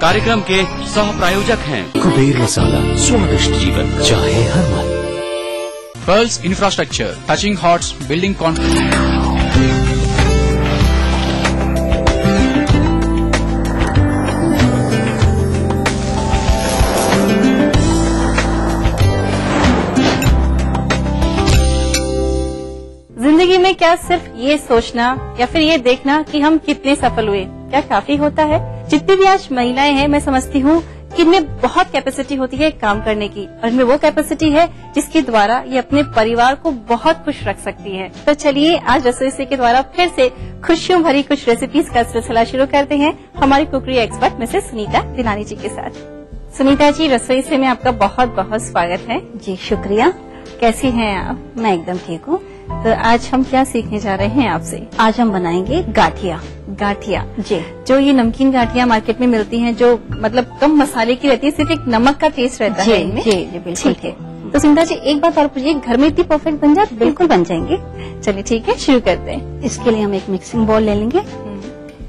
कार्यक्रम के सह प्रायोजक हैं कुबेर मसाला, स्वादिष्ट जीवन चाहे हर मन। Pearls Infrastructure, touching hearts, building जिंदगी में क्या सिर्फ ये सोचना या फिर ये देखना कि हम कितने सफल हुए क्या काफी होता है? जितनी भी आज महिलाएं हैं, मैं समझती हूँ कि इनमें बहुत कैपेसिटी होती है काम करने की, और इनमें वो कैपेसिटी है जिसके द्वारा ये अपने परिवार को बहुत खुश रख सकती है। तो चलिए आज रसोई से के द्वारा फिर से खुशियों भरी कुछ रेसिपीज का सिलसिला शुरू करते हैं हमारी कुकरी एक्सपर्ट मिसेस सुनीता दिलानी जी के साथ। सुनीता जी, रसोई से में आपका बहुत बहुत स्वागत है। जी शुक्रिया। कैसी हैं आप? मैं एकदम ठीक हूँ। तो आज हम क्या सीखने जा रहे हैं आपसे? आज हम बनाएंगे गाठिया। गाठिया जी, जो ये नमकीन गाठिया मार्केट में मिलती हैं, जो मतलब कम मसाले की रहती है, सिर्फ एक नमक का टेस्ट रहता है इनमें। जी जी बिल्कुल ठीक। तो सुनीता जी, एक बात और पूछिए, घर में इतनी परफेक्ट बन जाती? बिल्कुल बन जाएंगे। चलिए ठीक है, शुरू करते हैं। इसके लिए हम एक मिक्सिंग बाउल ले लेंगे।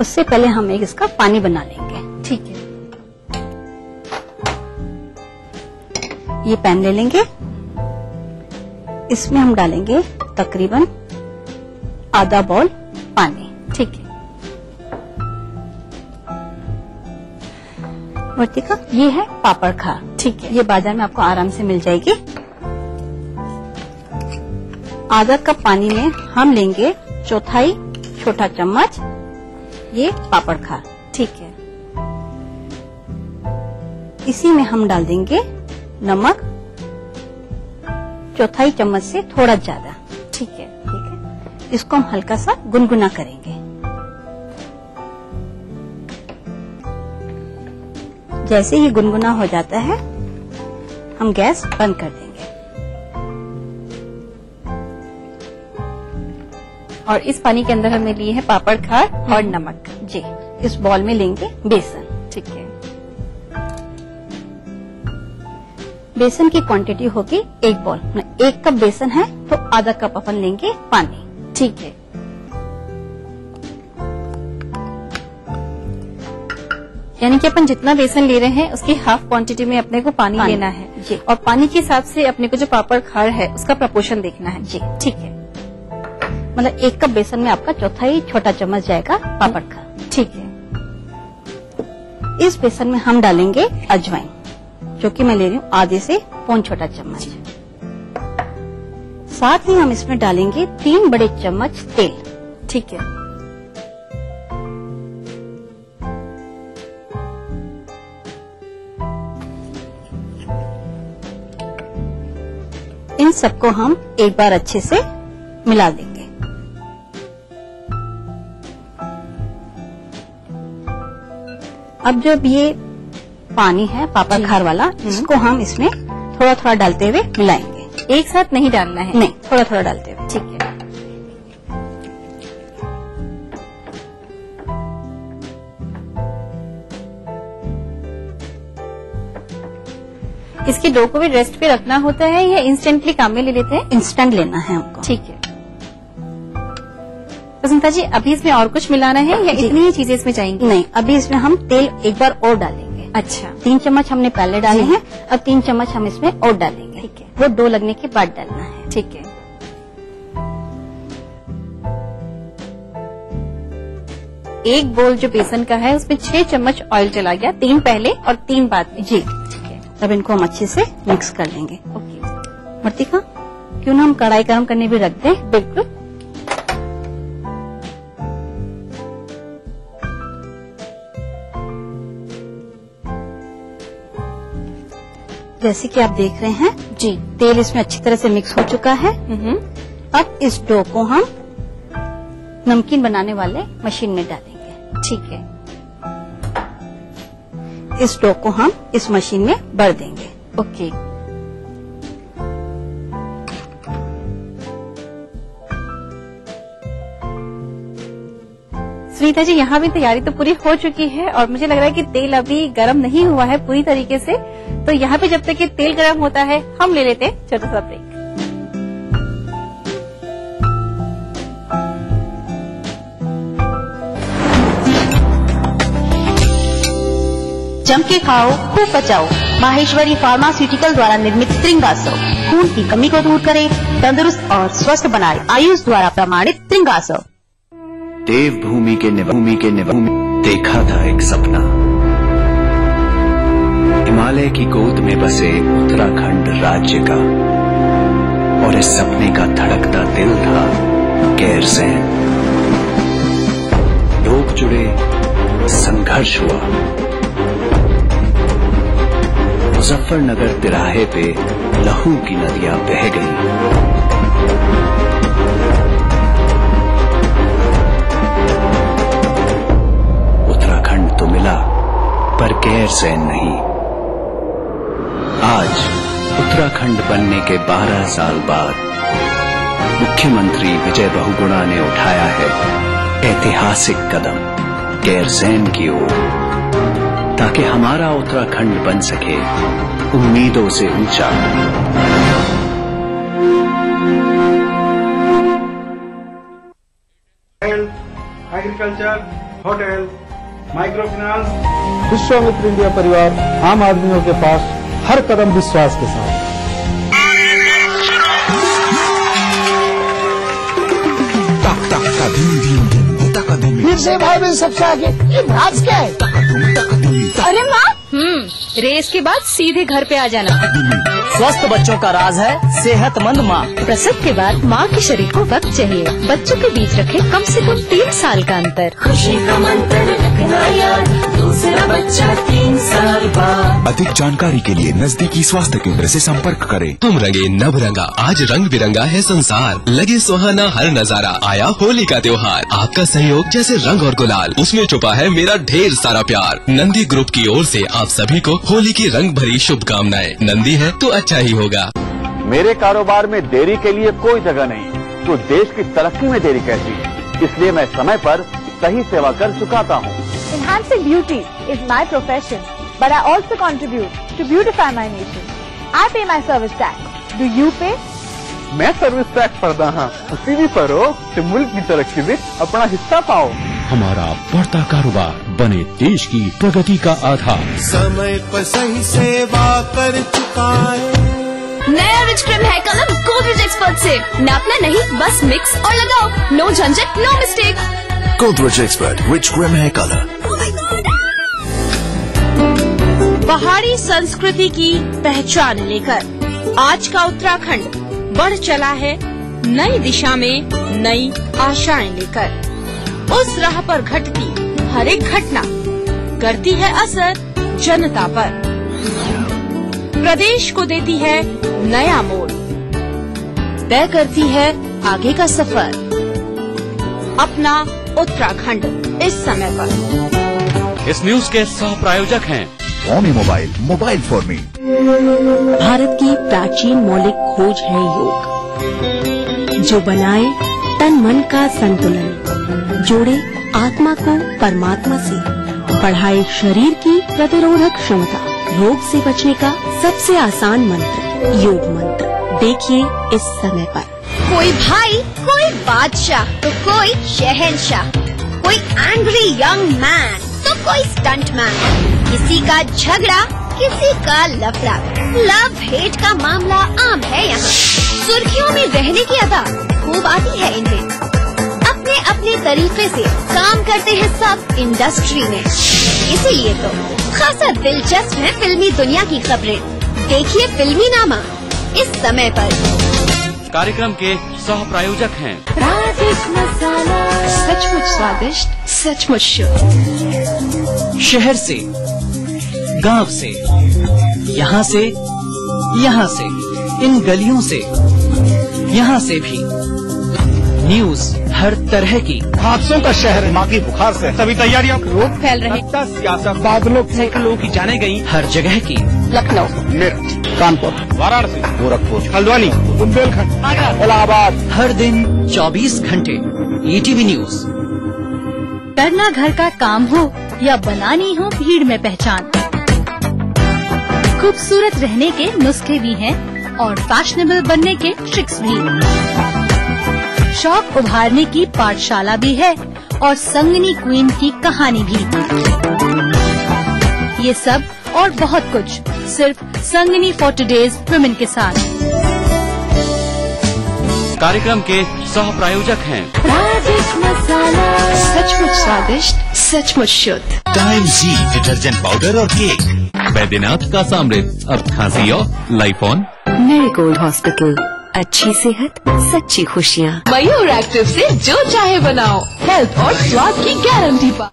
उससे पहले हम एक इसका पानी बना लेंगे। ठीक है। ये पैन ले लेंगे। इसमें हम डालेंगे तकरीबन आधा बाउल पानी। ठीक है। वर्तिका, ये है पापड़ खार। ठीक है। ये बाजार में आपको आराम से मिल जाएगी। आधा कप पानी में हम लेंगे चौथाई छोटा चम्मच ये पापड़ खार। ठीक है। इसी में हम डाल देंगे नमक चौथाई चम्मच से थोड़ा ज्यादा। ठीक है। ठीक है। इसको हम हल्का सा गुनगुना करेंगे। जैसे ही गुनगुना हो जाता है हम गैस बंद कर देंगे। और इस पानी के अंदर हमने लिए हैं पापड़ खार और नमक। जी, इस बॉल में लेंगे बेसन। ठीक है। बेसन की क्वांटिटी होगी एक बॉल। 1 कप बेसन है तो आधा कप अपन लेंगे पानी। ठीक है। यानी कि अपन जितना बेसन ले रहे हैं उसकी हाफ क्वांटिटी में अपने को पानी लेना है। जी। और पानी के हिसाब से अपने को जो पापड़ खार है उसका प्रपोर्शन देखना है। जी ठीक है। मतलब 1 कप बेसन में आपका चौथाई छोटा चम्मच जाएगा पापड़ खार। ठीक है। इस बेसन में हम डालेंगे अजवाइन, जो कि मैं ले रही हूँ आधे से पौन छोटा चम्मच। साथ ही हम इसमें डालेंगे 3 बड़े चम्मच तेल। ठीक है। इन सबको हम एक बार अच्छे से मिला देंगे। अब जब ये पानी है पापड़ खार वाला, इसको हम इसमें थोड़ा थोड़ा डालते हुए मिलाएंगे। एक साथ नहीं डालना है? नहीं, थोड़ा थोड़ा डालते हुए। ठीक है। इसके डो को भी रेस्ट पे रखना होता है या इंस्टेंटली काम में ले लेते हैं? इंस्टेंट लेना है हमको। ठीक है। तो सुनीता जी, अभी इसमें और कुछ मिलाना है या इतनी ही चीजें इसमें जाएंगी? नहीं, अभी इसमें हम तेल एक बार और डालेंगे। अच्छा। 3 चम्मच हमने पहले डाले हैं, अब 3 चम्मच हम इसमें और डालेंगे। ठीक है। वो डो लगने के बाद डालना है। ठीक है। एक बोल जो बेसन का है उसमें 6 चम्मच ऑयल चला गया, 3 पहले और 3 बाद में। जी। ठीक है। अब इनको हम अच्छे से मिक्स कर लेंगे। ओके। वर्तिका, क्यों ना हम कढ़ाई गर्म करने भी रख दें? बिल्कुल। जैसे कि आप देख रहे हैं जी, तेल इसमें अच्छी तरह से मिक्स हो चुका है। अब इस डो को हम नमकीन बनाने वाले मशीन में डालेंगे। ठीक है। इस डो को हम इस मशीन में भर देंगे। ओके। सुनीता जी, यहाँ भी तैयारी तो पूरी हो चुकी है और मुझे लग रहा है कि तेल अभी गर्म नहीं हुआ है पूरी तरीके से। तो यहाँ पे जब तक कि तेल गर्म होता है हम ले लेते हैं छोटा सा ब्रेक। जम के खाओ, खूब पचाओ। माहेश्वरी फार्मास्यूटिकल द्वारा निर्मित त्रिंगासव खून की कमी को दूर करे, तंदुरुस्त और स्वस्थ बनाए। आयुष द्वारा प्रमाणित त्रिंगासव। देवभूमि के निभूमि देखा था एक सपना। हिमालय की गोद में बसे उत्तराखंड राज्य का, और इस सपने का धड़कता दिल था गैरसैंण। लोग जुड़े, संघर्ष हुआ। मुजफ्फरनगर तिराहे पे लहू की नदियां बह गई। उत्तराखंड तो मिला, पर गैरसैंण नहीं। आज उत्तराखंड बनने के 12 साल बाद मुख्यमंत्री विजय बहुगुणा ने उठाया है ऐतिहासिक कदम गैरसैंण की ओर, ताकि हमारा उत्तराखंड बन सके उम्मीदों से ऊंचा। Agriculture, hotel, micro finance. Vishwamitra India परिवार आम आदमियों के पास हर कदम विश्वास के साथ। भाई सबसे आगे ये नाच क्या है? अरे माँ, रेस के बाद सीधे घर पे आ जाना। स्वस्थ बच्चों का राज है सेहतमंद माँ। प्रसव के बाद माँ के शरीर को वक्त चाहिए। बच्चों के बीच रखे कम से कम 3 साल का अंतर। खुशी का मंत्र रखना याद, दूसरा बच्चा 3 साल बाद। अधिक जानकारी के लिए नजदीकी स्वास्थ्य केंद्र से संपर्क करें। तुम रंगे नभ रंगा, आज रंग बिरंगा है संसार। लगे सुहाना हर नजारा, आया होली का त्योहार। आपका सहयोग जैसे रंग और गुलाल, उसमें छुपा है मेरा ढेर सारा प्यार। नंदी ग्रुप की ओर से आप सभी को होली की रंग भरी शुभकामनाएं। नंदी है तो अच्छा ही होगा। मेरे कारोबार में देरी के लिए कोई जगह नहीं, तो देश की तरक्की में देरी कैसी? इसलिए मैं समय पर सही सेवा कर चुकाता हूँ। Enhancing beauty is my profession, but I also contribute to beautify my nation. I pay my service tax. Do you pay? मैं सर्विस टैक्स भरदा हाँ, उसी भी भरो तो मुल्क की तरक्की में अपना हिस्सा पाओ। हमारा बढ़ता कारोबार बने देश की प्रगति का आधार। समय पर सही सेवा कर चुका है। नया rich cream hair colour Godrej expert से नापना नहीं, बस मिक्स और लगाओ। नो झंझट, no mistake. Godrej expert rich cream hair colour. पहाड़ी संस्कृति की पहचान लेकर आज का उत्तराखंड बढ़ चला है नई दिशा में, नई आशाएं लेकर। उस राह पर घटती हर एक घटना करती है असर जनता पर, प्रदेश को देती है नया मोड़, तय करती है आगे का सफर। अपना उत्तराखंड इस समय पर। इस न्यूज के सह प्रायोजक हैं Omi mobile, mobile for me. Bharat की प्राचीन मौलिक खोज है योग, जो बनाए तन मन का संतुलन, जोड़े आत्मा को परमात्मा से, बढ़ाए शरीर की प्रतिरोधक क्षमता। रोग से बचने का सबसे आसान मंत्र योग मंत्र। देखिए इस समय पर। कोई भाई, कोई बादशाह तो कोई शहंशाह, कोई एंग्री यंग मैन तो कोई स्टंट मैन। किसी का झगड़ा, किसी का लफड़ा, लव हेट का मामला आम है यहाँ। सुर्खियों में रहने की अदा खूब आती है इन्हें। अपने अपने तरीके से काम करते हैं सब इंडस्ट्री में, इसीलिए तो खासा दिलचस्प है फिल्मी दुनिया की खबरें। देखिए फिल्मी नामा इस समय पर। कार्यक्रम के सह प्रायोजक हैं सचमुच स्वादिष्ट, सचमुच शुद्ध। शहर से, गांव से, यहाँ से, यहाँ से, इन गलियों से, यहाँ से भी न्यूज हर तरह की। हादसों का शहर माँ की बुखार से सभी तैयारियां। रोग फैल रहे, सियासत, बादलों सैकड़ों लोगों की जाने गई हर जगह की। लखनऊ, मेरठ, कानपुर, वाराणसी, गोरखपुर, हल्द्वानी, बुंदेलखंड, इलाहाबाद। हर दिन 24 घंटे ETV न्यूज। करना घर का काम हो या बनानी हो भीड़ में पहचान, खूबसूरत रहने के नुस्खे भी हैं और फैशनेबल बनने के ट्रिक्स भी। शौक उभारने की पाठशाला भी है और संगनी क्वीन की कहानी भी। ये सब और बहुत कुछ सिर्फ संगिनी फॉर टुडेज वुमेन के साथ। कार्यक्रम के सह प्रायोजक हैं राजेश मसाला, सचमुच स्वादिष्ट, सचमुच शुद्ध। टाइम जी डिटर्जेंट पाउडर और केक। बैद्यनाथ का सामृत, अब खांसी और लाइफॉन। मेरीगोल्ड हॉस्पिटल, अच्छी सेहत, सच्ची खुशियाँ। मयूर एक्टिव से जो चाहे बनाओ, हेल्थ और स्वाद की गारंटी पा।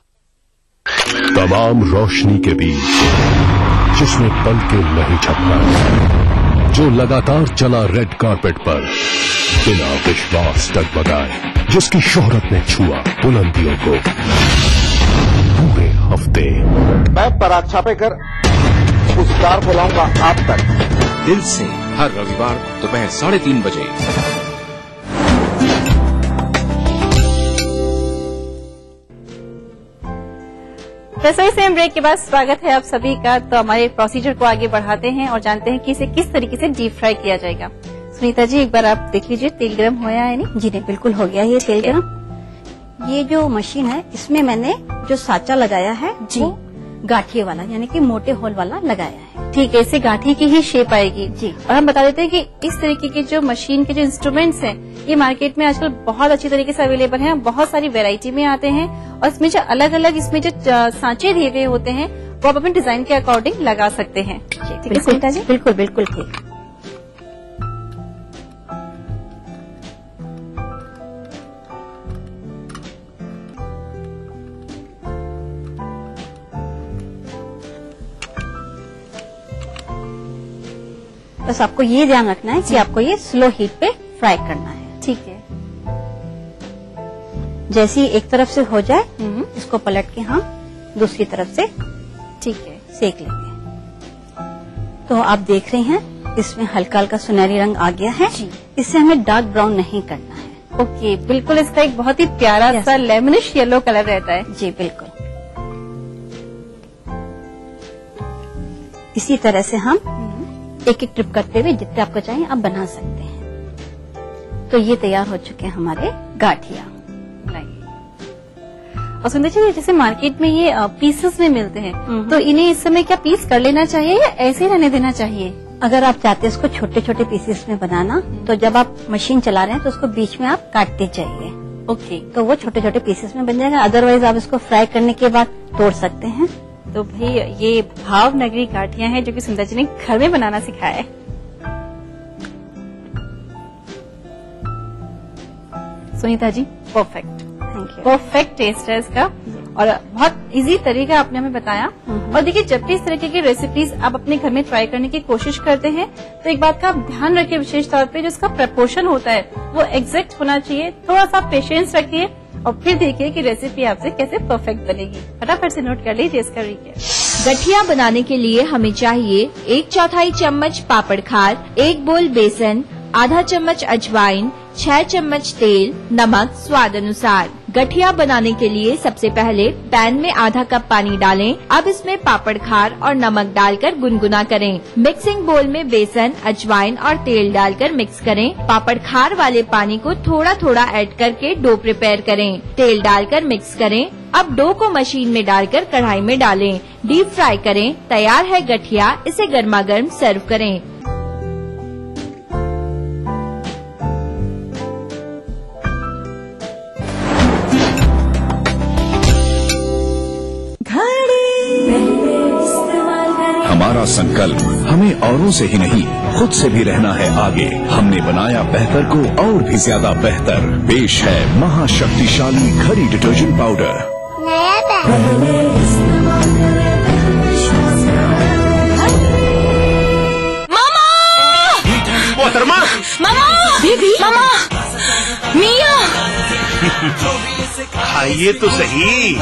तमाम रोशनी के बीच जिसमें पलके नहीं झपका, जो लगातार चला रेड कारपेट पर बिना विश्वास डगमगाए, जिसकी शोहरत ने छुआ बुलंदियों को पूरे हफ्ते। मैं पराग छापेकर उस कार को लाऊंगा आप तक, दिल से, हर रविवार दोपहर 3:30 बजे। रसोई से ब्रेक के बाद स्वागत है आप सभी का। तो हमारे प्रोसीजर को आगे बढ़ाते हैं और जानते हैं कि इसे किस तरीके से डीप फ्राई किया जाएगा। सुनीता जी, एक बार आप देख लीजिए तेल गरम होया है नहीं? जी नहीं, बिल्कुल हो गया ये तेल गरम। ये जो मशीन है इसमें मैंने जो साँचा लगाया है जी, वो गाठिए वाला यानी कि मोटे होल वाला लगाया है। ठीक है, इससे गाठी की ही शेप आएगी जी। और हम बता देते हैं कि इस तरीके के जो मशीन के जो इंस्ट्रूमेंट्स हैं ये मार्केट में आजकल बहुत अच्छी तरीके से अवेलेबल हैं, बहुत सारी वैरायटी में आते हैं और इसमें जो अलग अलग इसमें जो सांचे दिए हुए होते हैं वो आप अपने डिजाइन के अकॉर्डिंग लगा सकते हैं। ठीक है सुनीता जी? बिल्कुल बिल्कुल ठीक। बस आपको ये ध्यान रखना है कि आपको ये स्लो हीट पे फ्राई करना है। ठीक है। जैसे ही एक तरफ से हो जाए इसको पलट के हम दूसरी तरफ से ठीक है सेक लेंगे। तो आप देख रहे हैं इसमें हल्का हल्का सुनहरी रंग आ गया है। इससे हमें डार्क ब्राउन नहीं करना है। ओके, बिल्कुल इसका एक बहुत ही प्यारा सा लेमनिश येलो कलर रहता है। जी बिल्कुल। इसी तरह से हम एक एक ट्रिप करते हुए जितने आपको चाहिए आप बना सकते हैं। तो ये तैयार हो चुके हैं हमारे गाठिया। और सुंदर जी, जैसे मार्केट में ये पीसेस में मिलते हैं तो इन्हें इस समय क्या पीस कर लेना चाहिए या ऐसे ही रहने देना चाहिए? अगर आप चाहते हैं इसको छोटे छोटे पीसेस में बनाना तो जब आप मशीन चला रहे हैं तो उसको बीच में आप काटते जाइए। ओके, तो वो छोटे छोटे पीसेस में बन जाएगा। अदरवाइज आप इसको फ्राई करने के बाद तोड़ सकते हैं। तो भाई ये भावनगरी गाठियां हैं जो कि सुंदर जी ने घर में बनाना सिखाया है। Sunita ji, perfect, thank you. Perfect taste है इसका और बहुत इजी तरीका आपने हमें बताया। और देखिए, जब भी इस तरीके की रेसिपीज आप अपने घर में ट्राई करने की कोशिश करते हैं तो एक बात का आप ध्यान रखिए, विशेष तौर पे जो इसका प्रपोर्शन होता है वो एग्जैक्ट होना चाहिए। थोड़ा सा पेशेंस रखिए और फिर देखिए कि रेसिपी आपसे कैसे परफेक्ट बनेगी। फटाफट से नोट कर लीजिए इसका रिकैप। गठिया बनाने के लिए हमें चाहिए 1/4 चम्मच पापड़ खार, 1 बोल बेसन, आधा चम्मच अजवाइन, 6 चम्मच तेल, नमक स्वाद अनुसार। गठिया बनाने के लिए सबसे पहले पैन में आधा कप पानी डालें। अब इसमें पापड़ खार और नमक डालकर गुनगुना करें। मिक्सिंग बोल में बेसन, अजवाइन और तेल डालकर मिक्स करें। पापड़ खार वाले पानी को थोड़ा थोड़ा ऐड करके डो प्रिपेयर करें। तेल डालकर मिक्स करें। अब डो को मशीन में डालकर कढ़ाई में डालें। डीप फ्राई करें। तैयार है गठिया। इसे गर्मा गर्म सर्व करें। हमारा संकल्प हमें औरों से ही नहीं खुद से भी रहना है आगे। हमने बनाया बेहतर को और भी ज्यादा बेहतर। पेश है महाशक्तिशाली घड़ी डिटर्जेंट पाउडर। मोहतरमा, मामा, बेबी, मामा, मिया, खाइए तो सही।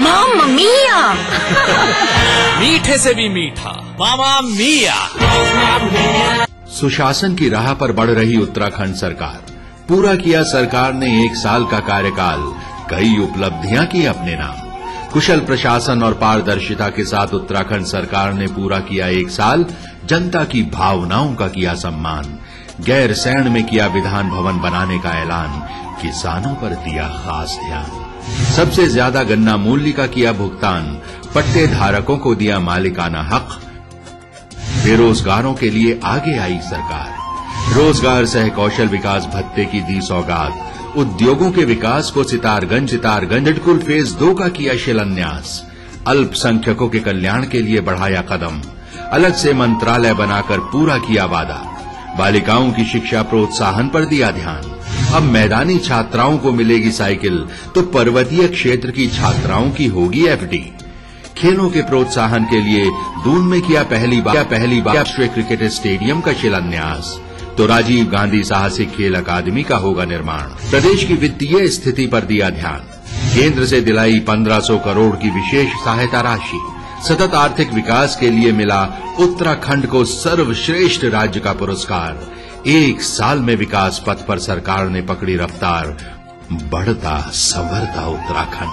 मामा मिया। मीठे से भी मीठा मामा मिया। सुशासन की राह पर बढ़ रही उत्तराखंड सरकार। पूरा किया सरकार ने 1 साल का कार्यकाल। कई उपलब्धियां की अपने नाम। कुशल प्रशासन और पारदर्शिता के साथ उत्तराखंड सरकार ने पूरा किया 1 साल। जनता की भावनाओं का किया सम्मान। गैरसैंण में किया विधान भवन बनाने का ऐलान। किसानों पर दिया खास ध्यान। सबसे ज्यादा गन्ना मूल्य का किया भुगतान, पट्टे धारकों को दिया मालिकाना हक। बेरोजगारों के लिए आगे आई सरकार, रोजगार सह कौशल विकास भत्ते की दी सौगात। उद्योगों के विकास को सितारगंज हिडकुल फेज 2 का किया शिलान्यास। अल्पसंख्यकों के कल्याण के लिए बढ़ाया कदम, अलग से मंत्रालय बनाकर पूरा किया वादा। बालिकाओं की शिक्षा प्रोत्साहन पर दिया ध्यान। अब मैदानी छात्राओं को मिलेगी साइकिल तो पर्वतीय क्षेत्र की छात्राओं की होगी एफडी। खेलों के प्रोत्साहन के लिए दून में किया पहली बार राष्ट्रीय क्रिकेट स्टेडियम का शिलान्यास। तो राजीव गांधी साहसिक खेल अकादमी का होगा निर्माण। प्रदेश की वित्तीय स्थिति पर दिया ध्यान। केंद्र से दिलाई 1500 करोड़ की विशेष सहायता राशि। सतत आर्थिक विकास के लिए मिला उत्तराखंड को सर्वश्रेष्ठ राज्य का पुरस्कार। 1 साल में विकास पथ पर सरकार ने पकड़ी रफ्तार, बढ़ता संवरता उत्तराखंड।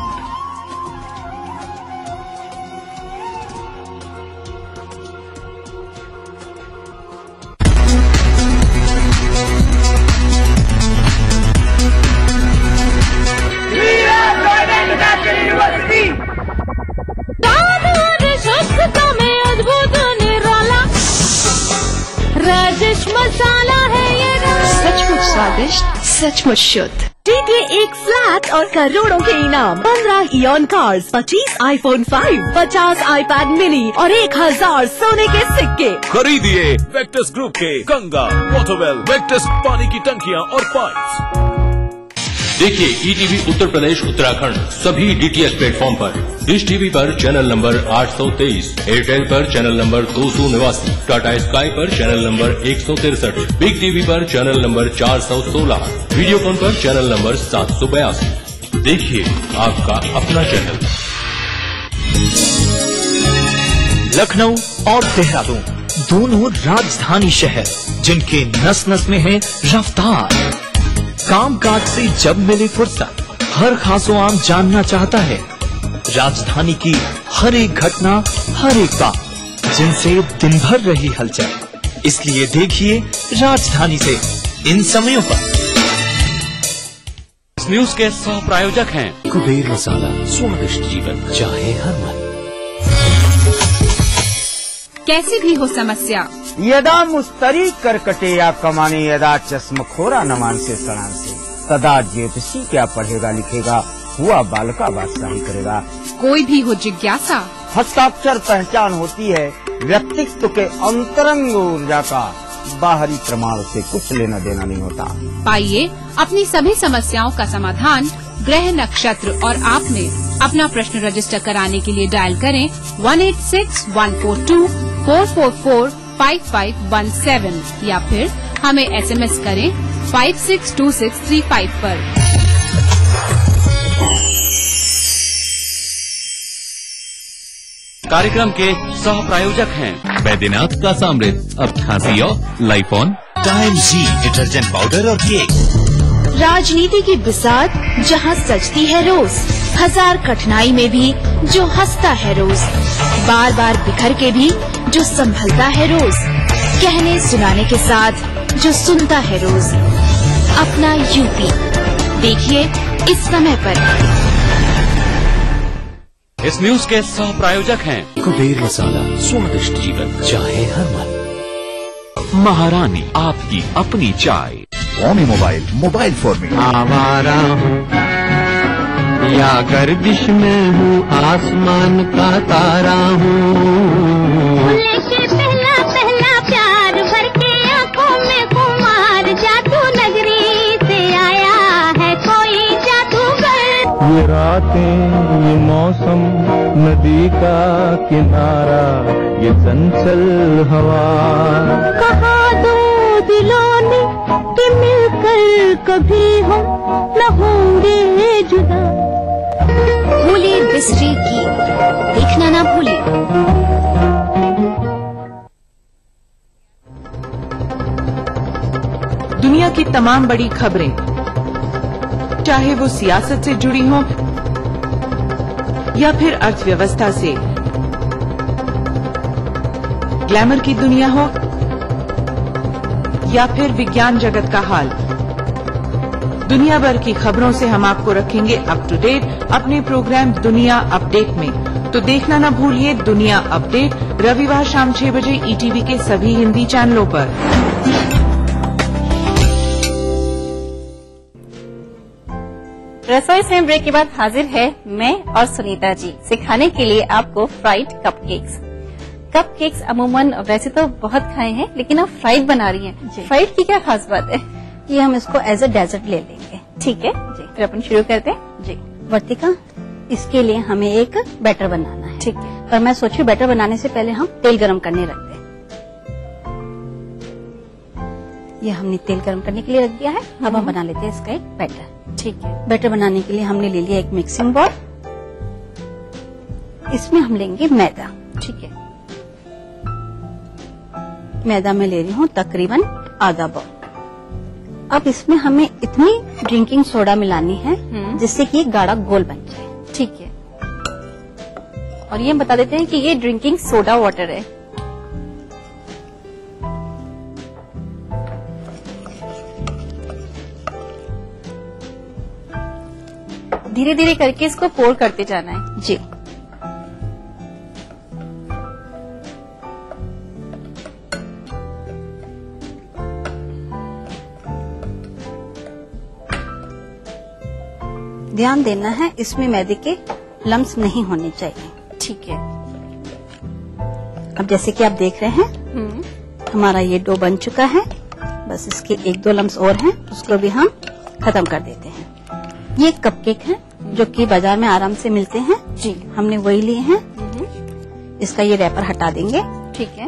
सचमुच स्वादिष्ट, सचमुच शुद्ध। जीतिए 1 फ्लैट और करोड़ों के इनाम। 15 ion cars, 25 iPhone 5, 50 iPad mini और 1000 सोने के सिक्के। खरीदिए वेक्टस ग्रुप के गंगा, वॉटरवेल, वेक्टस पानी की टंकियां और पाइप्स। देखिए ईटीवी उत्तर प्रदेश उत्तराखंड सभी डीटीएच प्लेटफॉर्म पर। डिश टीवी पर चैनल नंबर 823, एयरटेल पर चैनल नंबर 289, टाटा स्काई पर चैनल नंबर 163, बिग टीवी पर चैनल नंबर 416, वीडियोकॉन पर चैनल नंबर 782। देखिए आपका अपना चैनल। लखनऊ और देहरादून दोनों राजधानी शहर जिनके नस नस में है रफ्तार। कामकाज से जब मिले फुर्सत, हर खासो आम जानना चाहता है राजधानी की हर एक घटना, हर एक बात जिनसे दिन भर रही हलचल। इसलिए देखिए राजधानी से इन समयों पर। इस न्यूज के सह प्रायोजक हैं कुबेर मसाला, स्वादिष्ट जीवन चाहे हर मन। कैसी भी हो समस्या, यदा मुस्तरी करकटे या कमाने, यदा चश्मखोरा न मानसे सणान से, तदा ज्योतिषी क्या पढ़ेगा लिखेगा, हुआ बालका बादशाही करेगा। कोई भी हो जिज्ञासा, हस्ताक्षर पहचान होती है व्यक्तित्व के अंतरंग ऊर्जा का, बाहरी प्रमाण से कुछ लेना देना नहीं होता। पाइए अपनी सभी समस्याओं का समाधान ग्रह, नक्षत्र और आप में। अपना प्रश्न रजिस्टर कराने के लिए डायल करें 186144455517 या फिर हमें SMS करें 562635 पर। कार्यक्रम के सह प्रायोजक हैं बैद्यनाथ का सामृत, अब खांसी और लाइफॉन, टाइम जी डिटर्जेंट पाउडर और केक। राजनीति की बिसात जहाँ सजती है रोज, 1000 कठिनाई में भी जो हंसता है रोज, बार बार बिखर के भी जो संभलता है रोज, कहने सुनाने के साथ जो सुनता है रोज। अपना यूपी देखिए इस समय पर। इस न्यूज के सह प्रायोजक हैं कुबेर मसाला, स्वादिष्ट जीवन चाहे हर मन। महारानी आपकी अपनी चाय। ओमी मोबाइल फोन में आवारा हूँ या गर्दिश में हूँ, आसमान का तारा हूँ। लेके पहला पहला प्यार भर के आंखों में कुमार, जादू नगरी से आया है कोई जादूगर। ये रातें, ये मौसम, नदी का किनारा, ये चंचल हवा, कहा दो दिलों ने कि मिलकर कभी हम न होंगे जुदा। भूले बिसरे गीत देखना ना भूले। दुनिया की तमाम बड़ी खबरें, चाहे वो सियासत से जुड़ी हों या फिर अर्थव्यवस्था से, ग्लैमर की दुनिया हो या फिर विज्ञान जगत का हाल, दुनिया भर की खबरों से हम आपको रखेंगे अप टू डेट अपने प्रोग्राम दुनिया अपडेट में। तो देखना न भूलिए दुनिया अपडेट रविवार शाम 6 बजे ETV के सभी हिंदी चैनलों पर। रसोई से ब्रेक के बाद हाजिर है मैं और सुनीता जी सिखाने के लिए आपको फ्राइड कपकेक्स। कपकेक्स अमूमन वैसे तो बहुत खाए हैं, लेकिन आप फ्राइड बना रही हैं। फ्राइड की क्या खास बात है? ये हम इसको एज अ डेजर्ट ले लेंगे। ठीक है जी, फिर अपन शुरू करते हैं जी। वर्तिका, इसके लिए हमें एक बैटर बनाना है। ठीक है, पर मैं सोची बैटर बनाने से पहले हम तेल गरम करने रख दें। ये हमने तेल गरम करने के लिए रख दिया है। अब हम बना लेते हैं इसका एक बैटर। ठीक है, बैटर बनाने के लिए हमने ले लिया एक मिक्सिंग बॉल। इसमें हम लेंगे मैदा। ठीक है, मैदा में ले रही हूँ तकरीबन आधा बॉल। अब इसमें हमें इतनी ड्रिंकिंग सोडा मिलानी है जिससे कि एक गाढ़ा गोल बन जाए। ठीक है, और ये हम बता देते हैं कि ये ड्रिंकिंग सोडा वाटर है। धीरे धीरे करके इसको पोर करते जाना है जी। ध्यान देना है इसमें मैदे के लम्स नहीं होने चाहिए। ठीक है, अब जैसे कि आप देख रहे हैं हमारा ये डो बन चुका है। बस इसके 1-2 लम्स और हैं, उसको भी हम खत्म कर देते हैं। ये कपकेक है जो कि बाजार में आराम से मिलते हैं जी, हमने वही लिए हैं। इसका ये रैपर हटा देंगे। ठीक है,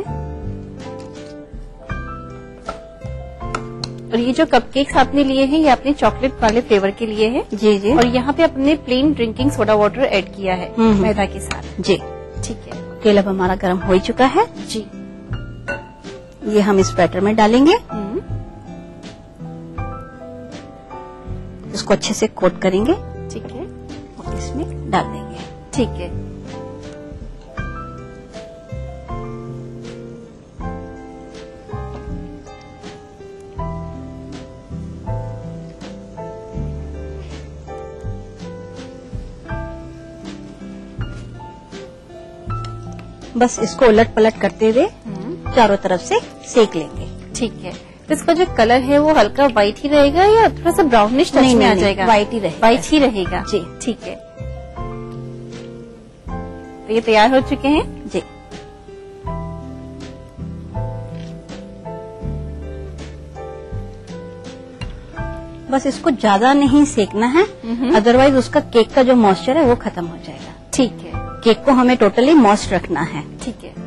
और ये जो कपकेक्स आपने लिए हैं ये आपने चॉकलेट वाले फ्लेवर के लिए है। जी जी, और यहाँ पे आपने plain drinking soda water add किया है मैदा के साथ जी। ठीक है, तेल अब हमारा गर्म हो ही चुका है जी। ये हम इस बैटर में डालेंगे। इसको अच्छे से कोट करेंगे। ठीक है, और इसमें डाल देंगे। ठीक है, बस इसको उलट पलट करते हुए चारों तरफ से सेक लेंगे। ठीक है, तो इसका जो कलर है वो हल्का व्हाइट ही रहेगा या थोड़ा सा ब्राउनिश टच में आ जाएगा? व्हाइट ही रहेगा। व्हाइट ही रहेगा जी। ठीक है, तो ये तैयार हो चुके हैं जी। बस इसको ज्यादा नहीं सेकना है, अदरवाइज उसका केक का जो मॉइस्चर है वो खत्म हो जाएगा। ठीक है, केक को हमें टोटली मॉइस्ट रखना है। ठीक है,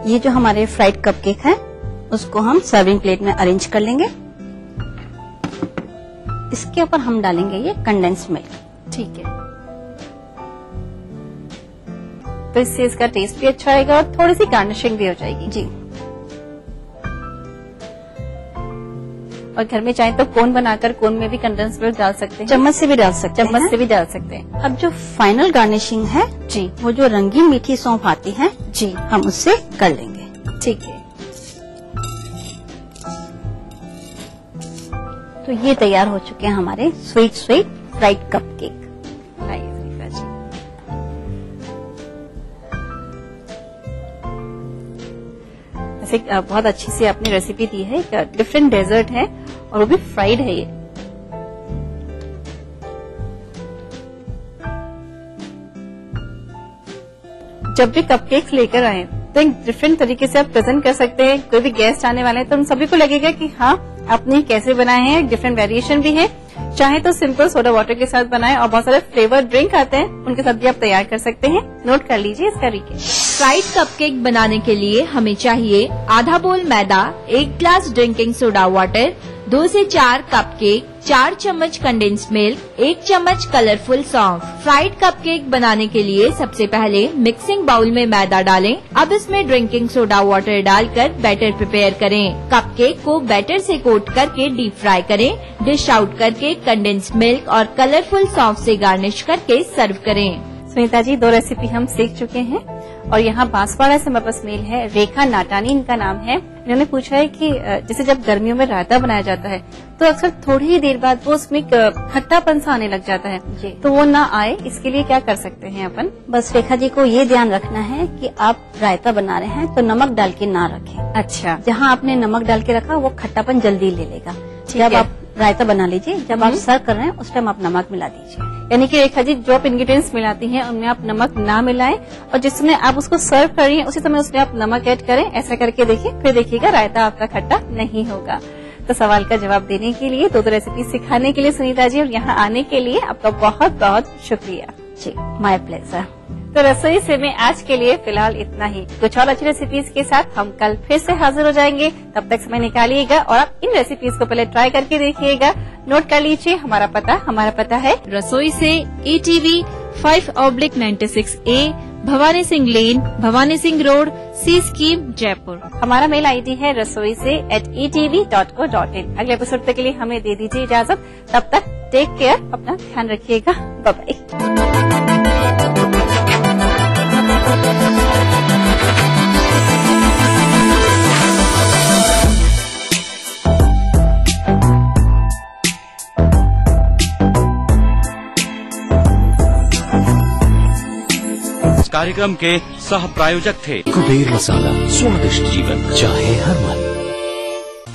ये जो हमारे फ्राइड कपकेक है उसको हम सर्विंग प्लेट में अरेंज कर लेंगे। इसके ऊपर हम डालेंगे ये कंडेंस मिल्क। ठीक है, तो इससे इसका टेस्ट भी अच्छा आएगा और थोड़ी सी गार्निशिंग भी हो जाएगी जी। और घर में चाहे तो कोन बनाकर कोन में भी कंडेंस मिल्क डाल सकते हैं, चम्मच से भी डाल सकते हैं। चम्मच से भी डाल सकते हैं। अब जो फाइनल गार्निशिंग है जी, वो जो रंगीन मीठी सौंफ आती है जी, हम उससे कर लेंगे। ठीक है, तो ये तैयार हो चुके हैं हमारे स्वीट फ्राइड कपकेक। ऐसे बहुत अच्छी सी आपने रेसिपी दी है। डिफरेंट डेजर्ट है और वो भी फ्राइड है ये। जब भी कपकेक्स लेकर आए तो एक डिफरेंट तरीके से आप प्रेजेंट कर सकते हैं। कोई भी गेस्ट आने वाले हैं तो उन सभी को लगेगा कि हाँ आपने कैसे बनाए हैं। डिफरेंट वेरिएशन भी है। चाहे तो सिंपल सोडा वाटर के साथ बनाएं और बहुत सारे फ्लेवर ड्रिंक आते हैं उनके साथ भी आप तैयार कर सकते हैं। नोट कर लीजिए इसका तरीके। फ्राइड कपकेक बनाने के लिए हमें चाहिए आधा बोल मैदा, 1 ग्लास ड्रिंकिंग सोडा वाटर, 2 से 4 कपकेक, 4 चम्मच कंडेंस्ड मिल्क, 1 चम्मच कलरफुल सौंफ। फ्राइड कपकेक बनाने के लिए सबसे पहले मिक्सिंग बाउल में मैदा डालें। अब इसमें ड्रिंकिंग सोडा वाटर डालकर बैटर प्रिपेयर करें। कपकेक को बैटर से कोट करके डीप फ्राई करें। डिश आउट करके कंडेंस्ड मिल्क और कलरफुल सौंफ से गार्निश करके सर्व करें। सुनीता जी, 2 रेसिपी हम सीख चुके हैं और यहाँ बांसवाड़ा से हमारे पास मेल है। रेखा नाटानी इनका नाम है। इन्होंने पूछा है कि जैसे जब गर्मियों में रायता बनाया जाता है तो अक्सर थोड़ी ही देर बाद वो उसमें खट्टापन सा आने लग जाता है जी। तो वो ना आए, इसके लिए क्या कर सकते हैं अपन? बस रेखा जी को ये ध्यान रखना है कि आप रायता बना रहे हैं तो नमक डाल के ना रखें। अच्छा, जहाँ आपने नमक डाल के रखा वो खट्टापन जल्दी ले लेगा। जब आप रायता बना लीजिए, जब आप सर्व कर रहे हैं उस टाइम आप नमक मिला दीजिए। यानी कि रेखा जी, जो आप इंग्रेडिएंट्स मिलाती हैं उनमें आप नमक ना मिलाएं और जिस समय आप उसको सर्व कर रही हैं उसी समय उसमें आप नमक ऐड करें। ऐसा करके देखिए, फिर देखिएगा रायता आपका खट्टा नहीं होगा। तो सवाल का जवाब देने के लिए, 2 रेसिपी सिखाने के लिए सुनीता जी और यहाँ आने के लिए आपका बहुत बहुत शुक्रिया जी। My pleasure. तो रसोई से में आज के लिए फिलहाल इतना ही। कुछ और अच्छी रेसिपीज के साथ हम कल फिर से हाजिर हो जाएंगे। तब तक समय निकालिएगा और आप इन रेसिपीज को पहले ट्राई करके देखिएगा। नोट कर लीजिए हमारा पता है रसोई से ETV 5/96A, भवानी सिंह लेन, भवानी सिंह रोड, सी स्कीम, जयपुर। हमारा मेल ID है रसोई से @etv.co.in। अगले एपिसोड तक के लिए हमें दे दीजिए इजाजत। तब तक टेक केयर, अपना ध्यान रखिएगा। Bye bye. कार्यक्रम के सह प्रायोजक थे कुबेर मसाला, स्वादिष्ट जीवन चाहे हर मन।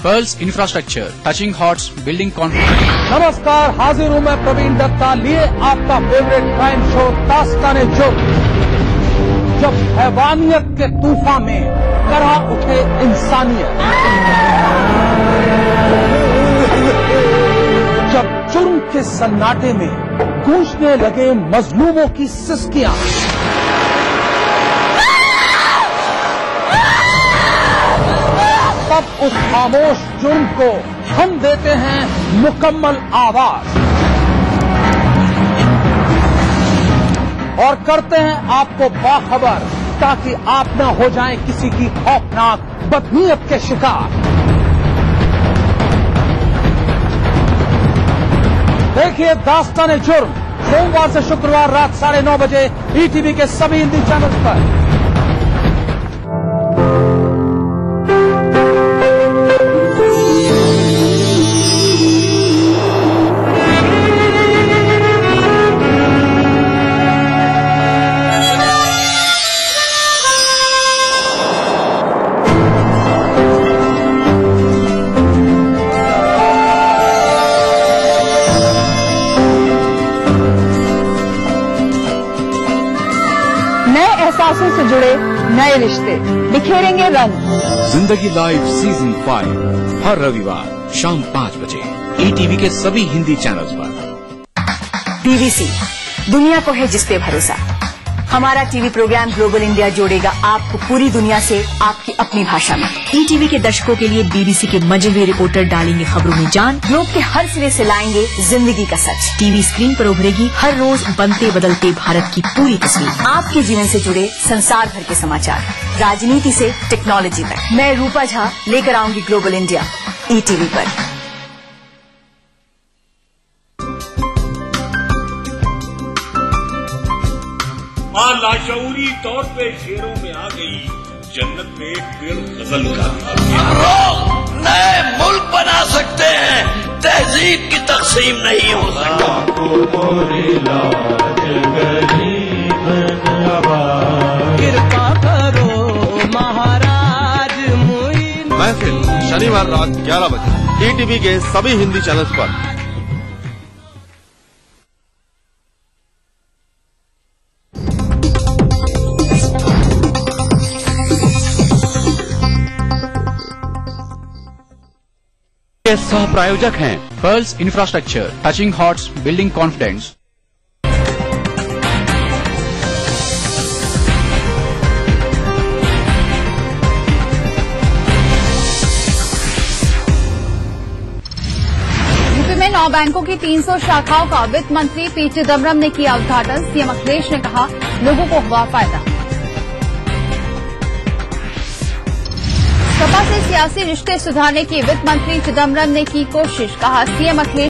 Pearls infrastructure, touching hearts, building confidence. नमस्कार, हाजिर हूँ मैं प्रवीण दत्ता लिए आपका फेवरेट क्राइम शो दास्ताने जुर्म। जब हैवानियत के तूफान में करह उठे इंसानियत, जब जुर्म के सन्नाटे में गूंजने लगे मजलूमों की सिसकियां, तब उस खामोश जुर्म को हम देते हैं मुकम्मल आवाज और करते हैं आपको बाखबर, ताकि आप न हो जाएं किसी की खौफनाक बदनीयत के शिकार। देखिए दास्ताने जुर्म सोमवार से शुक्रवार रात 9:30 बजे ETV के सभी हिंदी चैनल पर। से जुड़े नए रिश्ते बिखेरेंगे रंग। जिंदगी लाइव सीजन 5 हर रविवार शाम 5 बजे ETV के सभी हिंदी चैनल्स पर। DVC, दुनिया को है जिस पे भरोसा। हमारा टीवी प्रोग्राम ग्लोबल इंडिया जोड़ेगा आपको पूरी दुनिया से आपकी अपनी भाषा में। ETV के दर्शकों के लिए BBC के मजे हुए रिपोर्टर डालेंगे खबरों में जान। ग्लोब के हर सिरे से लाएंगे जिंदगी का सच। टीवी स्क्रीन पर उभरेगी हर रोज बनते बदलते भारत की पूरी तस्वीर। आपके जीवन से जुड़े संसार भर के समाचार, राजनीति से टेक्नोलॉजी तक। मैं रूपा झा लेकर आऊंगी ग्लोबल इंडिया ETV पर। लाशऊरी तौर पे शेरों में आ गई, जन्नत में पेड़ गजल का नए मुल्क बना सकते हैं, तहजीब की तकसीम नहीं हो सकती। कृपा करो महाराज महफिल शनिवार रात 11 बजे ETV के सभी हिंदी चैनल्स पर। के सह प्रायोजक हैं pearls infrastructure, touching hearts, building confidence. 9 बैंकों की 300 शाखाओं का वित्त मंत्री पी चिदम्बरम ने किया उद्घाटन। सीएम अखिलेश ने कहा, लोगों को हुआ फायदा। सपा से सियासी रिश्ते सुधारने की वित्त मंत्री चिदम्बरम ने की कोशिश, कहा सीएम अखिलेश